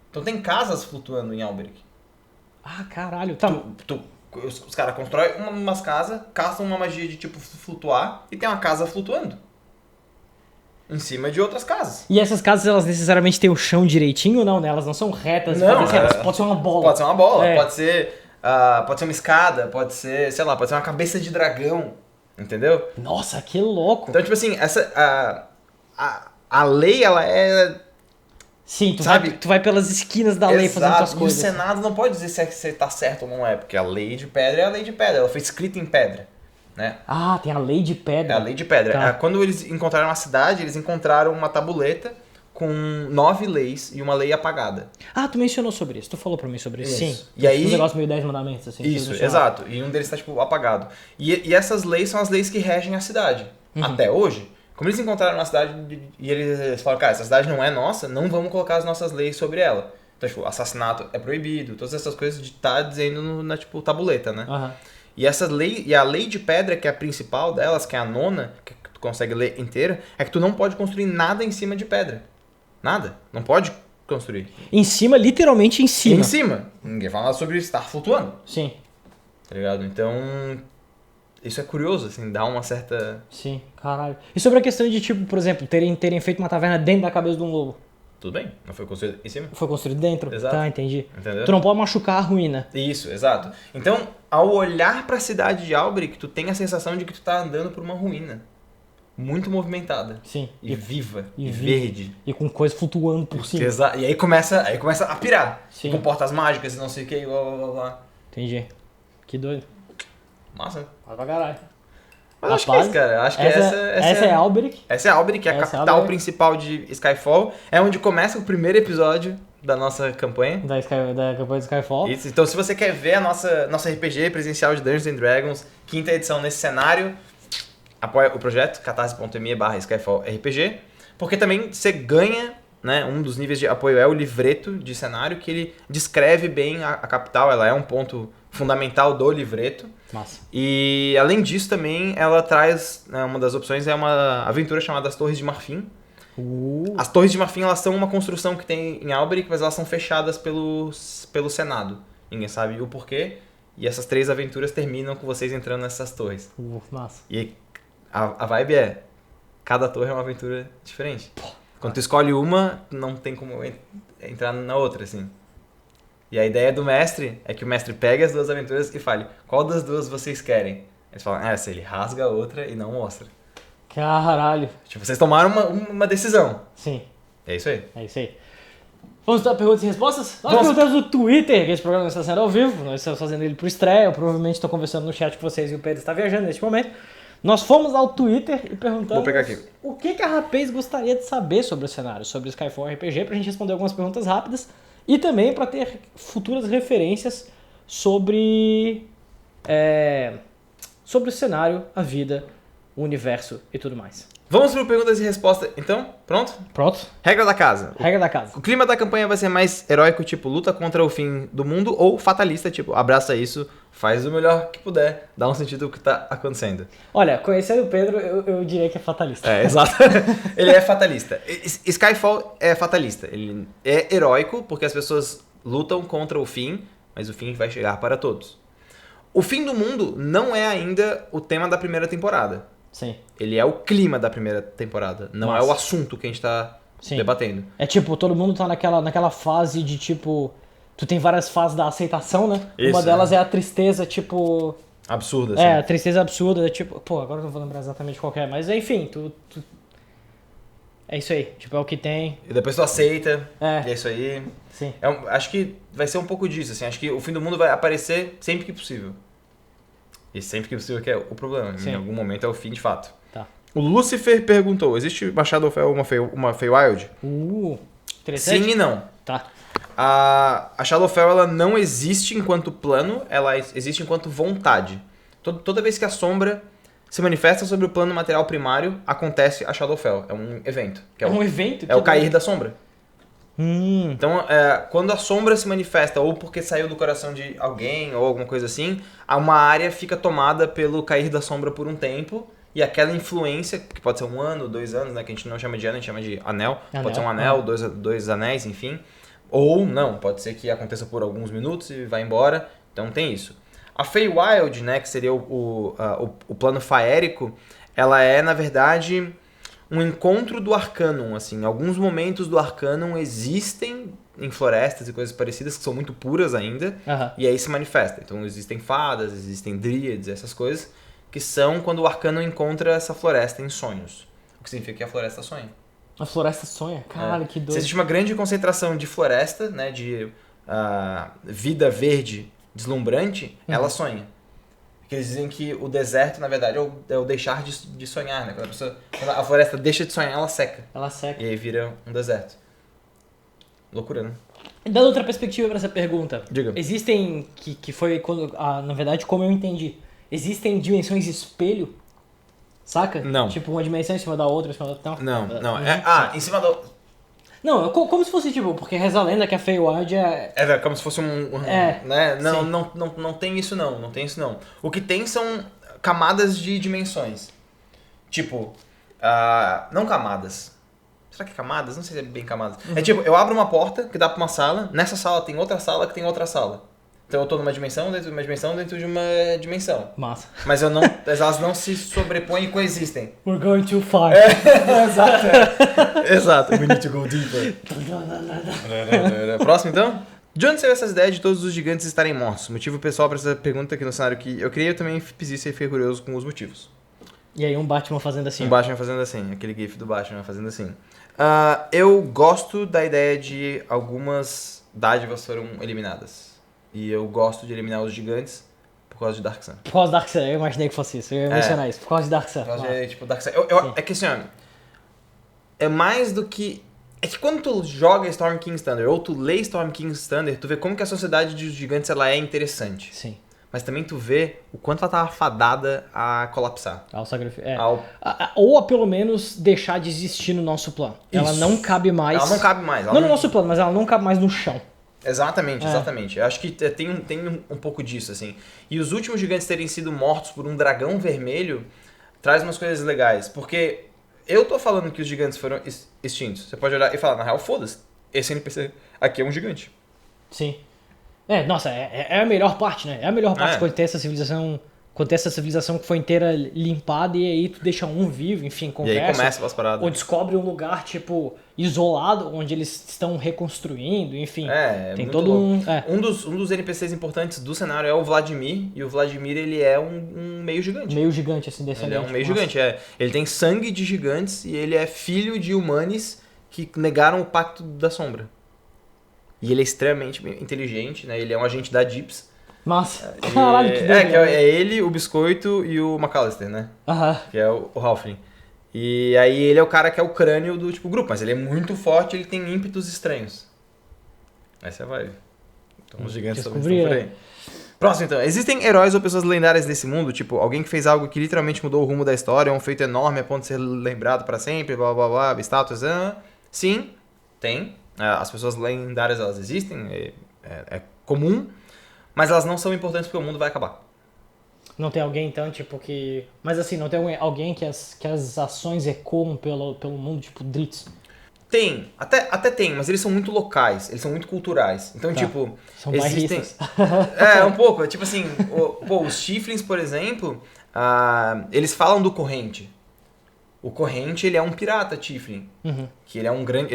Então tem casas flutuando em Alberic. Ah, caralho. Tá. Os caras constroem umas casas, caçam uma magia de tipo flutuar e tem uma casa flutuando. Em cima de outras casas. E essas casas, elas necessariamente têm o chão direitinho ou não, né? Elas não são retas. Não, elas pode ser uma bola. Pode ser uma bola, É. pode ser uma escada, pode ser, sei lá, pode ser uma cabeça de dragão. Entendeu? Nossa, que louco. Então, tipo assim, a lei, ela é... Sim, sabe? tu vai pelas esquinas da lei fazendo tuas coisas. E o Senado não pode dizer se tá certo ou não é, porque a lei de pedra é a lei de pedra, ela foi escrita em pedra, né? Ah, tem a lei de pedra. É a lei de pedra. Tá. Quando eles encontraram a cidade, eles encontraram uma tabuleta com 9 leis e uma lei apagada. Ah, tu mencionou sobre isso. Tu falou pra mim sobre isso. Isso. Sim. E aí... Um negócio meio 10 mandamentos, assim. Isso, que exato. E um deles tá, tipo, apagado. E essas leis são as leis que regem a cidade. Até hoje. Como eles encontraram a cidade e eles falaram, cara, essa cidade não é nossa, não vamos colocar as nossas leis sobre ela. Então, tipo, assassinato é proibido, todas essas coisas de tá dizendo na, tipo, tabuleta, né? Aham. E a lei de pedra, que é a principal delas, que é a nona, que tu consegue ler inteira, é que tu não pode construir nada em cima de pedra. Nada. Não pode construir. Em cima, literalmente em cima. Em cima. Ninguém fala sobre estar flutuando. Sim, Tá ligado? Então, isso é curioso, assim, dá uma certa... sim, caralho. E sobre a questão de, tipo, por exemplo, terem feito uma taverna dentro da cabeça de um lobo? Tudo bem, não foi construído em cima. Foi construído dentro? Exato. Tá, entendi. Entendeu? Tu não pode machucar a ruína. Isso, exato. Então, ao olhar pra cidade de Alberic, tu tem a sensação de que tu tá andando por uma ruína. Muito movimentada. Sim. E viva. e E verde. E com coisa flutuando por cima. E aí começa a pirar. Sim. Com portas mágicas e não sei o que, blá blá blá blá. Entendi. Que doido. Massa. Vai pra caralho. Mas acho que é isso, cara. Acho que essa é Alberic. Essa é Alberic, que é a Essa é capital Alberic. principal de Skyfall. É onde começa o primeiro episódio da nossa campanha. Da campanha de Skyfall. Isso. Então, se você quer ver a nossa RPG presencial de Dungeons and Dragons, quinta edição nesse cenário, apoia o projeto, catarse.me/SkyfallRPG, porque também você ganha, né, um dos níveis de apoio é o livreto de cenário, que ele descreve bem a capital, ela é um ponto fundamental do livreto. Massa. E, além disso, também ela traz, né, uma das opções é uma aventura chamada As Torres de Marfim. As Torres de Marfim, elas são uma construção que tem em Alberic, mas elas são fechadas pelo Senado. Ninguém sabe o porquê. E essas 3 aventuras terminam com vocês entrando nessas torres. Massa. E a vibe é, cada torre é uma aventura diferente. Quando tu escolhe uma, não tem como entrar na outra, assim. E a ideia do mestre é que o mestre pegue as 2 aventuras e fale, qual das 2 vocês querem? Eles falam, essa, ele rasga a outra e não mostra. Caralho. Tipo, vocês tomaram uma decisão. Sim, É isso aí. é isso aí. Vamos dar perguntas e respostas? Nós Vamos. perguntamos no Twitter, que esse programa não está sendo ao vivo, nós estamos fazendo ele por estreia, eu provavelmente estou conversando no chat com vocês e o Pedro está viajando neste momento. Nós fomos ao Twitter e perguntamos Vou pegar aqui. o que a Rapaz gostaria de saber sobre o cenário, sobre Skyfall RPG, pra gente responder algumas perguntas rápidas e também para ter futuras referências sobre o cenário, a vida, o universo e tudo mais. Vamos para perguntas e respostas, então? Pronto? Pronto? Regra da casa. Regra da casa. O clima da campanha vai ser mais heróico, tipo, luta contra o fim do mundo, ou fatalista, tipo, abraça isso, faz o melhor que puder, dá um sentido ao que tá acontecendo. Olha, conhecendo o Pedro, eu diria que é fatalista. É, exato. Ele é fatalista. Skyfall é fatalista. Ele é heróico, porque as pessoas lutam contra o fim, mas o fim vai chegar para todos. O fim do mundo não é ainda o tema da primeira temporada. Sim. Ele é o clima da primeira temporada, não Nossa. é o assunto que a gente tá debatendo. É tipo, todo mundo tá naquela fase de tipo... Tu tem várias fases da aceitação, né? Isso, uma delas é a tristeza, tipo... Absurdo, assim. É, a tristeza absurda, é tipo... Pô, agora eu não vou lembrar exatamente qual que é, mas enfim, é isso aí, tipo, é o que tem. E depois tu aceita, É. e é isso aí. Sim. Acho que vai ser um pouco disso, assim. Acho que o fim do mundo vai aparecer sempre que possível. E sempre que possível que é o problema. Sim. Em algum momento é o fim de fato. Tá. O Lucifer perguntou, existe uma Shadowfell ou uma Feywild? Interessante. Sim e não. Tá. A Shadowfell, ela não existe enquanto plano, ela existe enquanto vontade. Toda vez que a sombra se manifesta sobre o plano material primário, acontece a Shadowfell. É um evento. Que É um evento? É o cair da sombra. Hum. Então, quando a sombra se manifesta, ou porque saiu do coração de alguém, ou alguma coisa assim, uma área fica tomada pelo cair da sombra por um tempo, e aquela influência, que pode ser 1 ano, 2 anos, né, que a gente não chama de ano, a gente chama de anel. Pode ser um anel, dois anéis, enfim. Ou não, pode ser que aconteça por alguns minutos e vai embora. Então tem isso. A Feywild, né, que seria o plano faérico, ela é, na verdade, um encontro do Arcanum, assim. Alguns momentos do Arcanum existem em florestas e coisas parecidas, que são muito puras ainda, e aí se manifesta. Então existem fadas, existem dríades, essas coisas, que são quando o Arcanum encontra essa floresta em sonhos. O que significa que a floresta sonha. A floresta sonha? Caralho, que doido. Se existe uma grande concentração de floresta, né, de vida verde deslumbrante, ela sonha. Porque eles dizem que o deserto, na verdade, é o deixar de sonhar, né? Quando a floresta deixa de sonhar, ela seca. Ela seca. E aí vira um deserto. Loucura, né? Dando outra perspectiva pra essa pergunta. Diga. Existem, que foi quando, na verdade, como eu entendi, existem dimensões espelho? Saca? Não. Tipo, uma dimensão em cima da outra, em cima da outra. Não. Em cima do... Não, como se fosse, tipo, porque reza a lenda que a Feywild é... É como se fosse né? sim. Não tem isso não, não tem isso não. O que tem são camadas de dimensões. Tipo, não camadas. Será que é camadas? Não sei se é bem camadas. É tipo, eu abro uma porta que dá pra uma sala, nessa sala tem outra sala que tem outra sala. Então eu tô numa dimensão, dentro de uma dimensão, dentro de uma dimensão. Massa. Mas elas não se sobrepõem e coexistem. We're going too far. Exato. Exato. We need to go deeper. Próximo então? De onde saiu essas ideias de todos os gigantes estarem mortos? Motivo pessoal para essa pergunta aqui no cenário que eu criei, eu também fiz isso e fiquei curioso com os motivos. E aí um Batman fazendo assim. Um Batman fazendo assim, aquele gif do Batman fazendo assim. Eu gosto da ideia de algumas dádivas foram eliminadas. E eu gosto de eliminar os gigantes por causa de Dark Sun. Por causa de Dark Sun, eu imaginei que fosse isso. Eu ia mencionar isso. Por causa de Dark Sun. Por causa de, tipo, Dark Sun. Sim. É que assim, ó, é mais do que... É que quando tu joga Storm King's Thunder ou tu lê Storm King's Thunder, tu vê como que a sociedade dos gigantes ela é interessante. Sim. Mas também tu vê o quanto ela tava fadada a colapsar. Ao sacrifício. Ou pelo menos deixar de existir no nosso plano. Ela Isso. não cabe mais. Ela não cabe mais. Não no nosso plano, mas ela não cabe mais no chão. Exatamente, exatamente. Eu acho que tem um pouco disso, assim. E os últimos gigantes terem sido mortos por um dragão vermelho traz umas coisas legais. Porque eu tô falando que os gigantes foram extintos. Você pode olhar e falar, na real, foda-se. Esse NPC aqui é um gigante. Sim. Nossa, é a melhor parte, né? É a melhor parte quando tem essa civilização. Quando tem essa civilização que foi inteira limpada e aí tu deixa um vivo, enfim, conversa. E aí começa as paradas. Ou descobre um lugar, tipo, isolado, onde eles estão reconstruindo, enfim. Tem muito todo louco. um... Um dos NPCs importantes do cenário é o Vladimir. E o Vladimir, ele é um meio gigante. Meio gigante, assim, descendente. Ele é um meio gigante, Ele tem sangue de gigantes e ele é filho de humanos que negaram o Pacto da Sombra. E ele é extremamente inteligente, né? Ele é um agente da Dips. Nossa, caralho, que doido. É ele, o Biscoito e o McAllister, né? Que é o Halfling. E aí ele é o cara que é o crânio do tipo grupo, mas ele é muito forte, ele tem ímpetos estranhos. Essa é a vibe. Então os gigantes também estão por aí. Próximo então. Existem heróis ou pessoas lendárias desse mundo? Tipo, alguém que fez algo que literalmente mudou o rumo da história, um feito enorme a ponto de ser lembrado pra sempre, blá blá blá, estátuas. Sim, tem. As pessoas lendárias, elas existem, é comum. Mas elas não são importantes porque o mundo vai acabar. Não tem alguém, então, tipo, que... Mas assim, não tem alguém que as ações ecoam pelo mundo, tipo, Dritz? Tem. Até tem, mas eles são muito locais. Eles são muito culturais. Então, tipo... São existem... bairristas. Um pouco. Tipo assim, os Chiflins, por exemplo, eles falam do Corrente. O Corrente, ele é um pirata Chiflin. Que ele é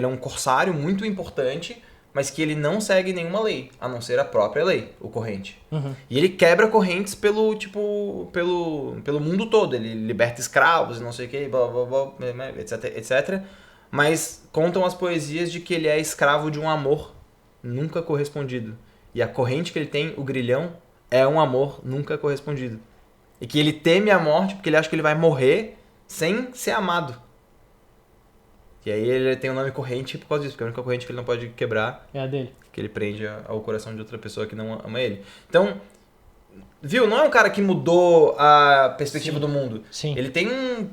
um corsário muito importante... mas que ele não segue nenhuma lei, a não ser a própria lei, o Corrente. E ele quebra correntes pelo mundo todo. Ele liberta escravos e não sei o que, blá, blá, blá, etc, etc. Mas contam as poesias de que ele é escravo de um amor nunca correspondido. E a corrente que ele tem, o grilhão, é um amor nunca correspondido. E que ele teme a morte porque ele acha que ele vai morrer sem ser amado. E aí ele tem o nome corrente por causa disso, porque a única corrente que ele não pode quebrar é a dele. Que ele prende ao coração de outra pessoa que não ama ele. Então, viu? Não é um cara que mudou a perspectiva do mundo. Sim. Ele tem um...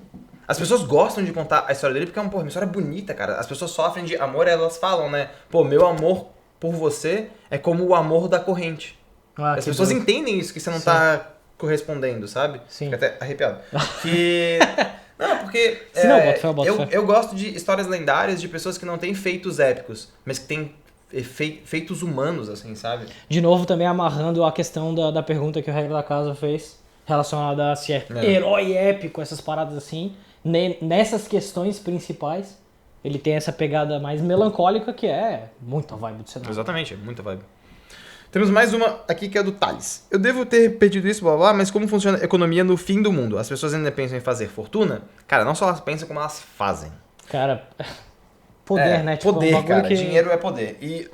As pessoas gostam de contar a história dele porque é uma história bonita, cara. As pessoas sofrem de amor e elas falam, né? Pô, meu amor por você é como o amor da corrente. As pessoas entendem isso, que você não tá correspondendo, sabe? Sim. Fica até arrepiado. Que... Não, porque eu gosto de histórias lendárias de pessoas que não têm feitos épicos, mas que têm feitos humanos, assim, sabe? De novo, também amarrando a questão da pergunta que o Regra da Casa fez, relacionada a se é herói épico, essas paradas assim. Nessas questões principais, ele tem essa pegada mais melancólica, que é muita vibe do cenário. Exatamente, muita vibe. Temos mais uma aqui que é do Thales. Eu devo ter pedido isso, blá, blá, mas como funciona a economia no fim do mundo? As pessoas ainda pensam em fazer fortuna? Cara, não só elas pensam, como elas fazem. Cara, poder, né? Tipo, poder, cara. Dinheiro é poder. E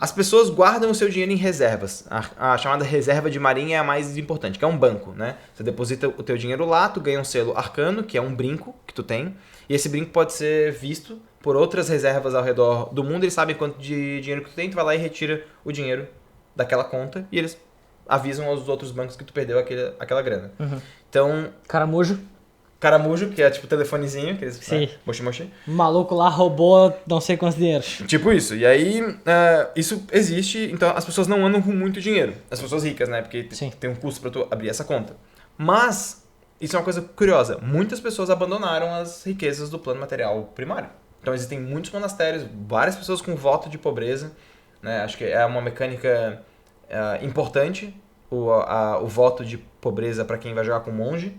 as pessoas guardam o seu dinheiro em reservas. A chamada reserva de marinha é a mais importante, que é um banco, né? Você deposita o teu dinheiro lá, tu ganha um selo arcano, que é um brinco que tu tem. E esse brinco pode ser visto por outras reservas ao redor do mundo. Eles sabem quanto de dinheiro que tu tem, tu vai lá e retira o dinheiro daquela conta. E eles avisam aos outros bancos que tu perdeu aquela grana. Então... Caramujo, que é tipo telefonezinho, que eles... Sim. Mochi. Maluco lá roubou não sei quantos dinheiros. Tipo isso. E aí, isso existe, então as pessoas não andam com muito dinheiro. As pessoas ricas, né? Porque tem um custo pra tu abrir essa conta. Mas, isso é uma coisa curiosa. Muitas pessoas abandonaram as riquezas do plano material primário. Então existem muitos monastérios, várias pessoas com voto de pobreza, né? Acho que é uma mecânica importante o voto de pobreza para quem vai jogar com monge.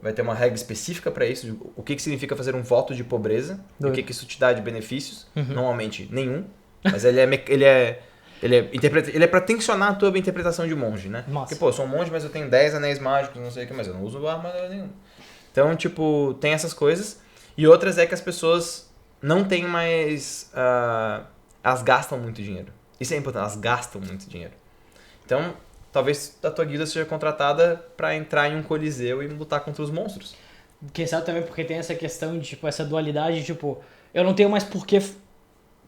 Vai ter uma regra específica para isso, de o que significa fazer um voto de pobreza, e o que isso te dá de benefícios. Normalmente, nenhum. Mas ele é pra tensionar a tua interpretação de monge, né? Nossa. Porque, pô, eu sou um monge, mas eu tenho 10 anéis mágicos, não sei o que, mas eu não uso arma nenhuma. Então, tipo, tem essas coisas. E outras é que as pessoas não têm mais... elas gastam muito dinheiro. Isso é importante, elas gastam muito dinheiro. Então, talvez a tua guilda seja contratada pra entrar em um coliseu e lutar contra os monstros. Quem sabe também porque tem essa questão de, tipo, essa dualidade, tipo, eu não tenho mais por que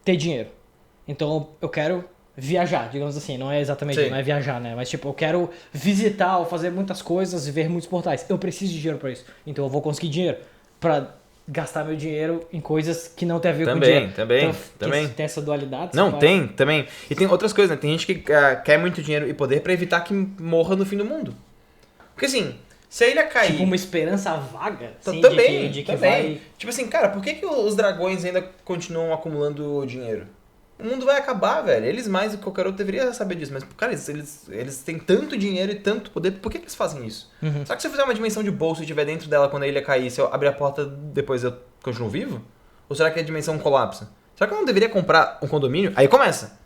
ter dinheiro. Então eu quero viajar, digamos assim, não é exatamente, Sim. não é viajar, né? Mas tipo, eu quero visitar ou fazer muitas coisas e ver muitos portais. Eu preciso de dinheiro pra isso. Então eu vou conseguir dinheiro pra gastar meu dinheiro em coisas que não tem a ver com dinheiro. Também. Tem essa dualidade. Não, você tem, também. E tem outras coisas, né? Tem gente que quer muito dinheiro e poder pra evitar que morra no fim do mundo. Porque assim, se a ilha cair... tipo uma esperança vaga, assim, também, de que também. vai... Tipo assim, cara, por que os dragões ainda continuam acumulando dinheiro? O mundo vai acabar, velho. Eles mais do que qualquer outro deveriam saber disso. Mas, cara, eles têm tanto dinheiro e tanto poder. Por que eles fazem isso? Será que se eu fizer uma dimensão de bolso e estiver dentro dela quando a ilha cair, se eu abrir a porta depois eu continuo vivo? Ou será que a dimensão colapsa? Será que eu não deveria comprar um condomínio? Aí começa.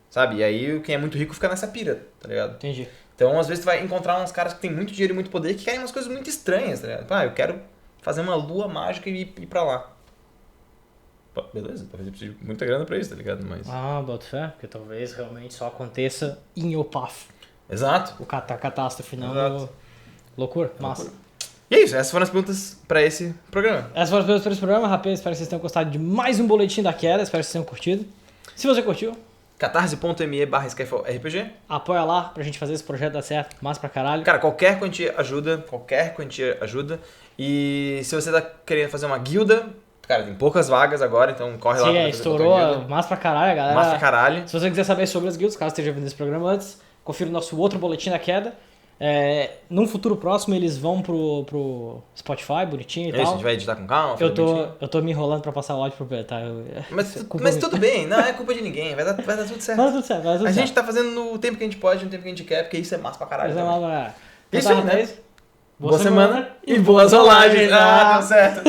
Sabe? E aí quem é muito rico fica nessa pira, tá ligado? Entendi. Então, às vezes, tu vai encontrar uns caras que têm muito dinheiro e muito poder que querem umas coisas muito estranhas, tá ligado? Eu quero fazer uma lua mágica e ir pra lá. Pô, beleza, talvez eu precise de muita grana pra isso, tá ligado? Mas... boto fé, porque talvez realmente só aconteça em Opaf. Exato. O catástrofe, não Exato. loucura, massa. E é isso, essas foram as perguntas pra esse programa. Essas foram as perguntas para esse programa, rapaz. Espero que vocês tenham gostado de mais um boletim da queda. Espero que vocês tenham curtido. Se você curtiu, catarse.me/skyfallrpg. apoia lá pra gente fazer esse projeto dar certo. Massa pra caralho. Cara, qualquer quantia ajuda. E se você tá querendo fazer uma guilda, cara, tem poucas vagas agora, então corre lá. Sim, pra fazer estourou. tua guilda. Massa pra caralho, galera. Massa pra caralho. Se você quiser saber sobre as guildas, caso esteja vendo esse programa antes, confira o nosso outro boletim da queda. Num futuro próximo eles vão pro Spotify, bonitinho e É isso, a tal. gente vai editar com calma. fazer Eu bonitinho. tô me enrolando pra passar o áudio pro Pedro, tá? Mas tudo bem, não é culpa de ninguém, vai dar tudo certo. Vai dar tudo certo, vai dar tudo A certo. gente tá fazendo no tempo que a gente pode, no tempo que a gente quer, porque isso é massa pra caralho. Mas é também. lá, Isso aí, né? rapaz. Boa semana e boas rolagens. Ah, deu certo.